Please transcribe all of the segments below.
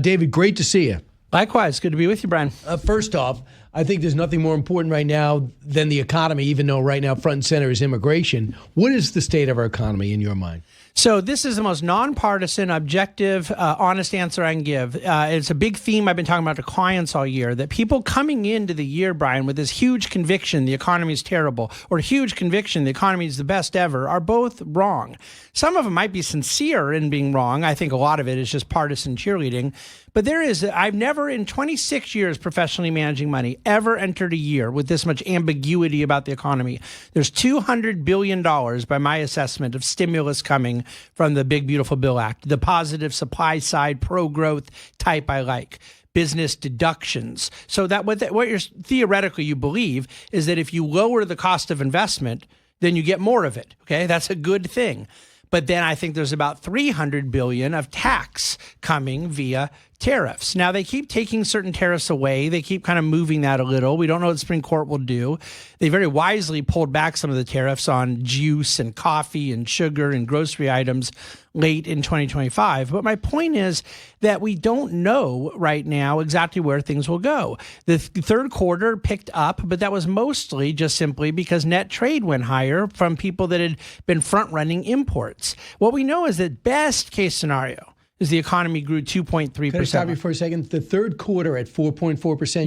David, great to see you. Likewise. Good to be with you, Brian. First off, I think there's nothing more important right now than the economy, even though right now front and center is immigration. What is the state of our economy in your mind? So this is the most nonpartisan, objective, honest answer I can give. It's a big theme I've been talking about to clients all year, that people coming into the year, Brian, with this huge conviction the economy is terrible or huge conviction the economy is the best ever are both wrong. Some of them might be sincere in being wrong. I think a lot of it is just partisan cheerleading. But I've never in 26 years professionally managing money ever entered a year with this much ambiguity about the economy. There's $200 billion by my assessment of stimulus coming from the Big Beautiful Bill Act, the positive supply side pro-growth type I like. Business deductions. So that what you're theoretically you believe is that if you lower the cost of investment, then you get more of it. Okay, that's a good thing. But then I think there's about $300 billion of tax coming via tariffs. Now, they keep taking certain tariffs away. They keep kind of moving that a little. We don't know what the Supreme Court will do. They very wisely pulled back some of the tariffs on juice and coffee and sugar and grocery items late in 2025. But my point is that we don't know right now exactly where things will go. The third quarter picked up, but that was mostly just simply because net trade went higher from people that had been front-running imports. What we know is that best case scenario is the economy grew 2.3%. Can I stop you for a second? The third quarter at 4.4%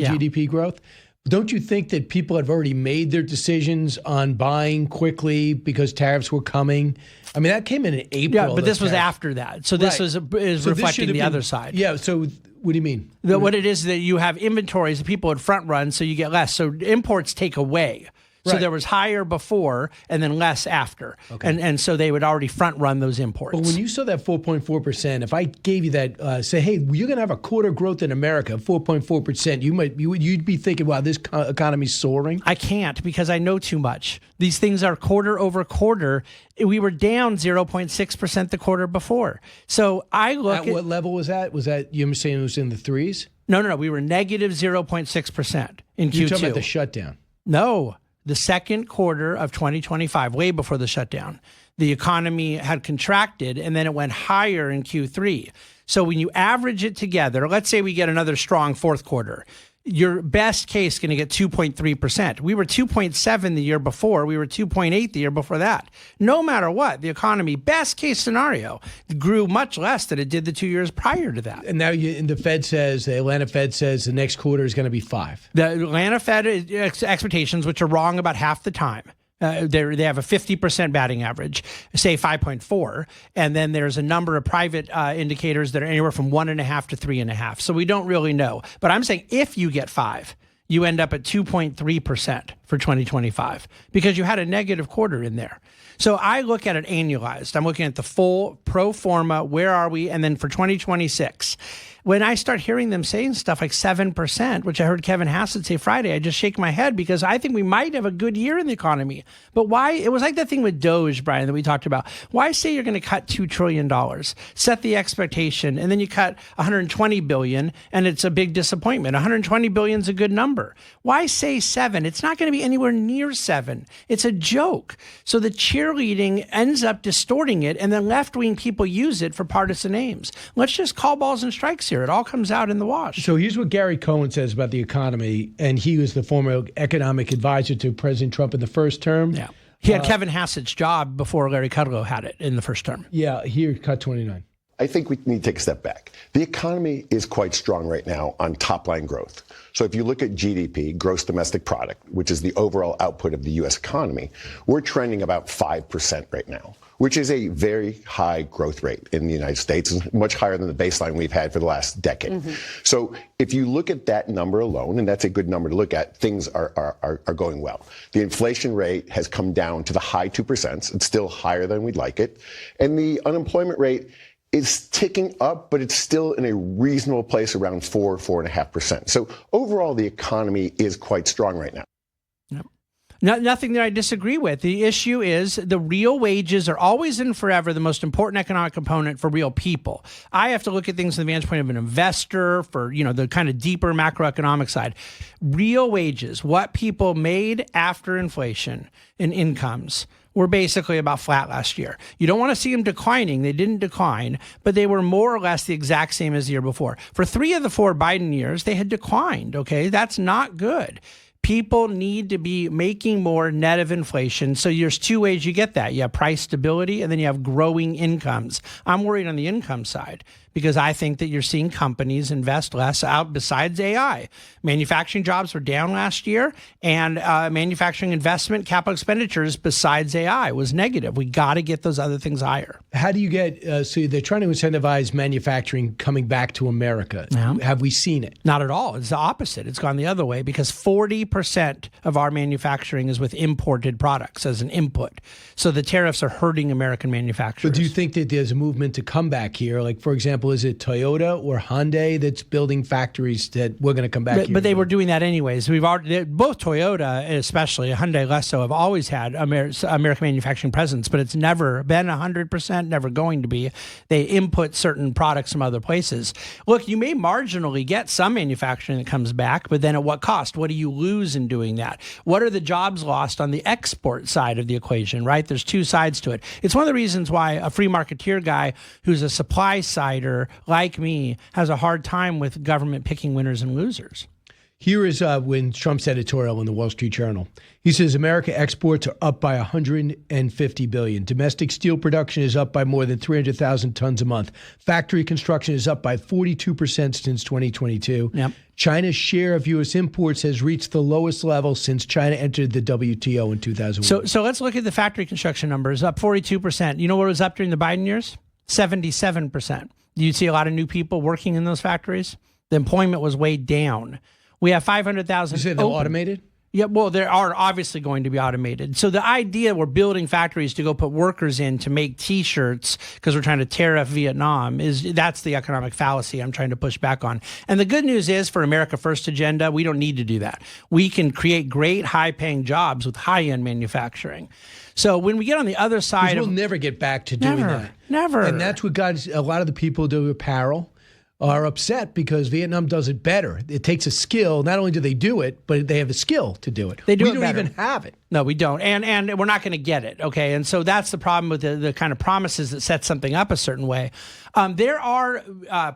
GDP growth. Don't you think that people have already made their decisions on buying quickly because tariffs were coming? I mean, that came in April. Yeah, but this was after that. So this is reflecting the other side. Yeah, so what do you mean? What it is that you have inventories that people had front run, so you get less. So imports take away. So there was higher before and then less after. Okay. And so they would already front run those imports. But when you saw that 4.4%, if I gave you that, say, hey, you're going to have a quarter growth in America, 4.4%, you'd be thinking, wow, this economy's soaring? I can't because I know too much. These things are quarter over quarter. We were down 0.6% the quarter before. So I look at what level was that? Was that, you're saying it was in the threes? No. We were negative 0.6% in Q2. You're talking about the shutdown? No. The second quarter of 2025, way before the shutdown, the economy had contracted and then it went higher in Q3. So when you average it together, let's say we get another strong fourth quarter, your best case is going to get 2.3%. We were 2.7 the year before. We were 2.8 the year before that. No matter what, the economy, best case scenario, grew much less than it did the 2 years prior to that. And now the Atlanta Fed says the next quarter is going to be 5. The Atlanta Fed expectations, which are wrong about half the time. They have a 50% batting average, say 5.4, and then there's a number of private indicators that are anywhere from 1.5 to 3.5. So we don't really know. But I'm saying if you get 5, you end up at 2.3% for 2025 because you had a negative quarter in there. So I look at it annualized. I'm looking at the full pro forma. Where are we? And then for 2026. When I start hearing them saying stuff like 7%, which I heard Kevin Hassett say Friday, I just shake my head because I think we might have a good year in the economy. But why? It was like that thing with Doge, Brian, that we talked about. Why say you're going to cut $2 trillion, set the expectation, and then you cut $120 billion, and it's a big disappointment. $120 billion is a good number. Why say 7? It's not going to be anywhere near 7. It's a joke. So the cheerleading ends up distorting it, and then left-wing people use it for partisan aims. Let's just call balls and strikes here. It all comes out in the wash. So here's what Gary Cohen says about the economy, and he was the former economic advisor to President Trump in the first term. Yeah, he had Kevin Hassett's job before Larry Kudlow had it in the first term. Yeah, here, cut 29. I think we need to take a step back. The economy is quite strong right now on top-line growth. So if you look at GDP, gross domestic product, which is the overall output of the U.S. economy, we're trending about 5% right now, which is a very high growth rate in the United States, and much higher than the baseline we've had for the last decade. Mm-hmm. So if you look at that number alone, and that's a good number to look at, things are going well. The inflation rate has come down to the high 2%. It's still higher than we'd like it. And the unemployment rate is ticking up, but it's still in a reasonable place around 4.5%. So overall, the economy is quite strong right now. Yep. Nothing that I disagree with. The issue is the real wages are always and forever the most important economic component for real people. I have to look at things from the vantage point of an investor for, the kind of deeper macroeconomic side. Real wages, what people made after inflation and incomes, were basically about flat last year. You don't want to see them declining. They didn't decline, but they were more or less the exact same as the year before. For 3 of the 4 Biden years, they had declined, okay? That's not good. People need to be making more net of inflation. So there's 2 ways you get that. You have price stability, and then you have growing incomes. I'm worried on the income side because I think that you're seeing companies invest less out besides AI. Manufacturing jobs were down last year, and manufacturing investment capital expenditures besides AI was negative. We got to get those other things higher. How do you get, so they're trying to incentivize manufacturing coming back to America. Yeah. Have we seen it? Not at all. It's the opposite. It's gone the other way because 40% of our manufacturing is with imported products as an input. So the tariffs are hurting American manufacturers. But do you think that there's a movement to come back here? Like, for example, is it Toyota or Hyundai that's building factories that we're going to come back here? But they were doing that anyways. Both Toyota, especially Hyundai less so, have always had American manufacturing presence, but it's never been 100%, never going to be. They input certain products from other places. Look, you may marginally get some manufacturing that comes back, but then at what cost? What do you lose in doing that? What are the jobs lost on the export side of the equation, right? There's 2 sides to it. It's one of the reasons why a free marketeer guy who's a supply sider like me has a hard time with government picking winners and losers. Here is when Trump's editorial in the Wall Street Journal. He says America exports are up by $150 billion. Domestic steel production is up by more than 300,000 tons a month. Factory construction is up by 42% since 2022. Yep. China's share of U.S. imports has reached the lowest level since China entered the WTO in 2001. So let's look at the factory construction numbers, up 42%. You know what was up during the Biden years? 77%. You see a lot of new people working in those factories. The employment was way down. We have 500,000. You said they're automated? Yeah, well, they are obviously going to be automated. So the idea we're building factories to go put workers in to make T-shirts because we're trying to tariff Vietnam that's the economic fallacy I'm trying to push back on. And the good news is for America First agenda, we don't need to do that. We can create great high-paying jobs with high-end manufacturing. So when we get on the other side, we'll never get back to doing that. Never. And that's what got a lot of the people who do apparel are upset because Vietnam does it better. It takes a skill. Not only do they do it, but they have a skill to do it. We don't better. even have it. No, we don't. And we're not going to get it. Okay. And so that's the problem with the kind of promises that set something up a certain way. There are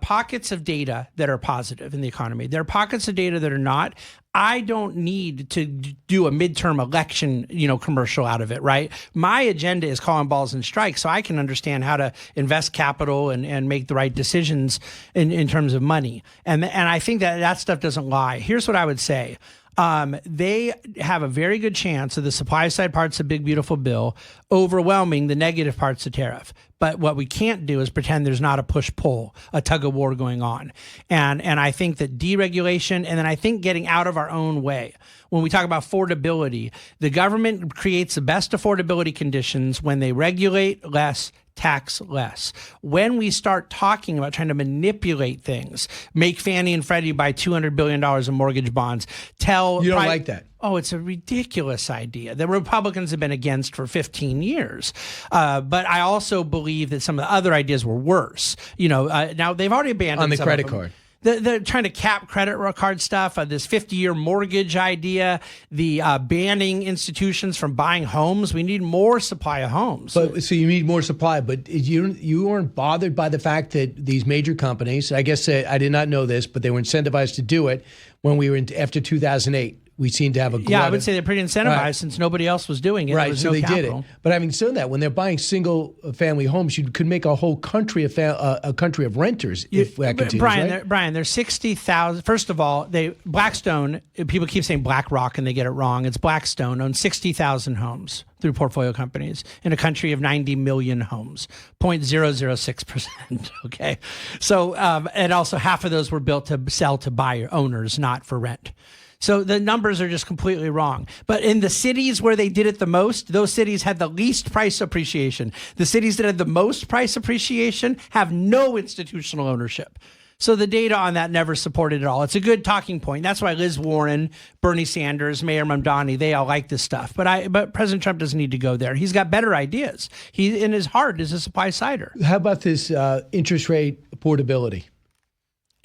pockets of data that are positive in the economy. There are pockets of data that are not. I don't need to do a midterm election, commercial out of it, right? My agenda is calling balls and strikes so I can understand how to invest capital and make the right decisions in terms of money. And I think that stuff doesn't lie. Here's what I would say. They have a very good chance of the supply side parts of Big Beautiful Bill overwhelming the negative parts of tariff. But what we can't do is pretend there's not a push-pull, a tug-of-war going on. And I think that deregulation, and then I think getting out of our own way. When we talk about affordability, the government creates the best affordability conditions when they regulate less, tax less. When we start talking about trying to manipulate things, make Fannie and Freddie buy $200 billion in mortgage bonds, You don't like that. Oh, it's a ridiculous idea that Republicans have been against for 15 years. But I also believe that some of the other ideas were worse. Now they've already abandoned on the some credit of them. card. They're trying to cap credit card stuff, this 50-year mortgage idea, the banning institutions from buying homes. We need more supply of homes. So you need more supply, but you weren't bothered by the fact that these major companies, I guess I did not know this, but they were incentivized to do it when we were after 2008. We seem to have a I would say they're pretty incentivized since nobody else was doing it. Right, so they did it. But having said that, when they're buying single-family homes, you could make a whole country a country of renters if that continues. Brian, there's 60,000. First of all, Blackstone. People keep saying BlackRock and they get it wrong. It's Blackstone owns 60,000 homes through portfolio companies in a country of 90 million homes, 0.006%. Okay, so and also half of those were built to sell to buyer owners, not for rent. So the numbers are just completely wrong. But in the cities where they did it the most, those cities had the least price appreciation. The cities that had the most price appreciation have no institutional ownership. So the data on that never supported at all. It's a good talking point. That's why Liz Warren, Bernie Sanders, Mayor Mamdani, they all like this stuff. But President Trump doesn't need to go there. He's got better ideas. He, in his heart, is a supply sider. How about this interest rate affordability?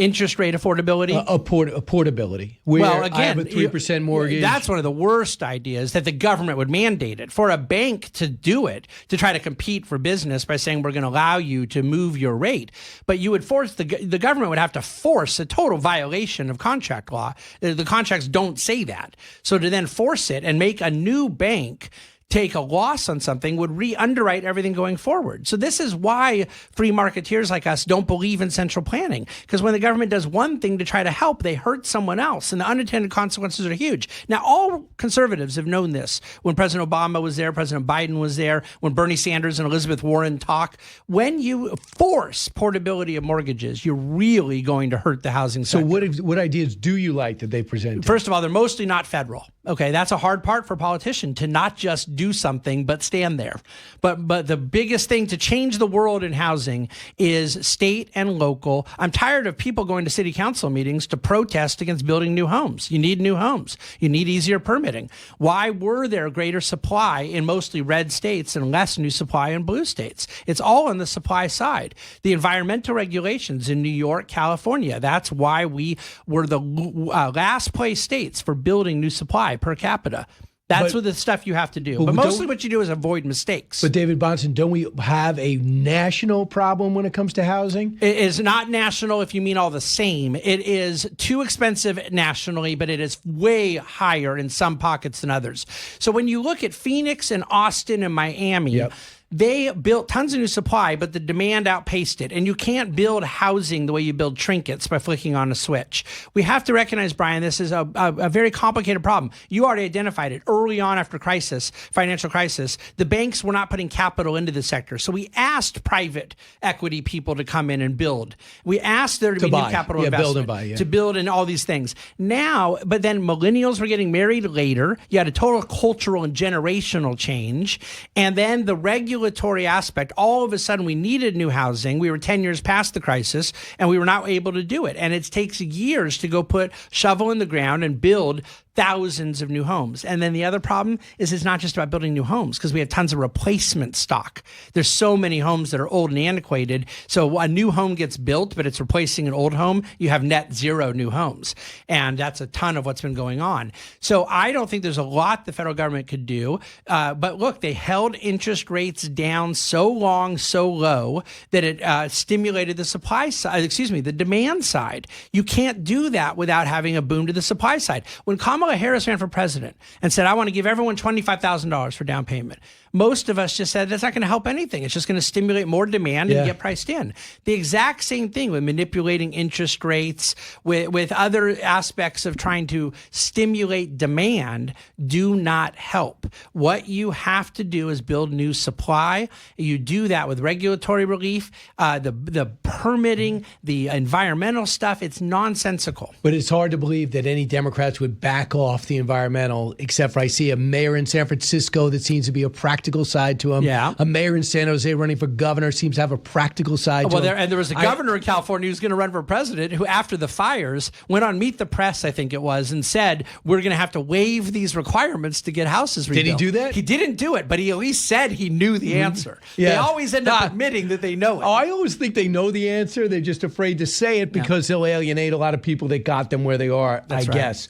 Interest rate affordability? Portability. Where Well, again, I have a 3% mortgage. That's one of the worst ideas, that the government would mandate it. For a bank to do it, to try to compete for business by saying we're going to allow you to move your rate, but you would force, the government would have to force a total violation of contract law. The contracts don't say that. So to then force it and make a new bank take a loss on something would re-underwrite everything going forward. So this is why free marketeers like us don't believe in central planning, because when the government does one thing to try to help, they hurt someone else, and the unintended consequences are huge. Now, all conservatives have known this. When President Obama was there, President Biden was there, when Bernie Sanders and Elizabeth Warren talk, when you force portability of mortgages, you're really going to hurt the housing sector. So what ideas do you like that they presented? First of all, they're mostly not federal. Okay, that's a hard part for a politician, to not just do something but stand there. But the biggest thing to change the world in housing is state and local. I'm tired of people going to city council meetings to protest against building new homes. You need new homes. You need easier permitting. Why were there greater supply in mostly red states and less new supply in blue states? It's all on the supply side. The environmental regulations in New York, California, that's why we were the last place states for building new supply per capita. That's what the stuff you have to do. But mostly what you do is avoid mistakes. But David Bahnsen, don't we have a national problem when it comes to housing? It is not national if you mean all the same. It is too expensive nationally, but it is way higher in some pockets than others. So when you look at Phoenix and Austin and Miami, they built tons of new supply, but the demand outpaced it. And you can't build housing the way you build trinkets by flicking on a switch. We have to recognize, Brian, this is a very complicated problem. You already identified it early on after financial crisis. The banks were not putting capital into the sector. So we asked private equity people to come in and build. We asked there to be new capital investment to build in all these things. Now, but then millennials were getting married later. You had a total cultural and generational change. And then the regulatory aspect, all of a sudden we needed new housing. We were 10 years past the crisis and we were not able to do it. And it takes years to go put shovel in the ground and build thousands of new homes. And then the other problem is it's not just about building new homes, because we have tons of replacement stock. There's so many homes that are old and antiquated. So a new home gets built, but it's replacing an old home. You have net zero new homes. And that's a ton of what's been going on. So I don't think there's a lot the federal government could do. But look, they held interest rates down so long, so low that it stimulated the supply side, the demand side. You can't do that without having a boom to the supply side. When Kamala Harris ran for president and said, I want to give everyone $25,000 for down payment, most of us just said that's not going to help anything. It's just going to stimulate more demand and get priced in. The exact same thing with manipulating interest rates, with other aspects of trying to stimulate demand do not help. What you have to do is build new supply. You do that with regulatory relief, the permitting, the environmental stuff. It's nonsensical. But it's hard to believe that any Democrats would back off the environmental, except for I see a mayor in San Francisco that seems to be a practical side to him. Yeah. A mayor in San Jose running for governor seems to have a practical side to him. And there was a governor in California who's going to run for president who, after the fires, went on Meet the Press, I think it was, and said, we're going to have to waive these requirements to get houses rebuilt. Did he do that? He didn't do it, but he at least said he knew the answer. They always end up admitting that they know it. I always think they know the answer. They're just afraid to say it because they'll alienate a lot of people that got them where they are, I guess.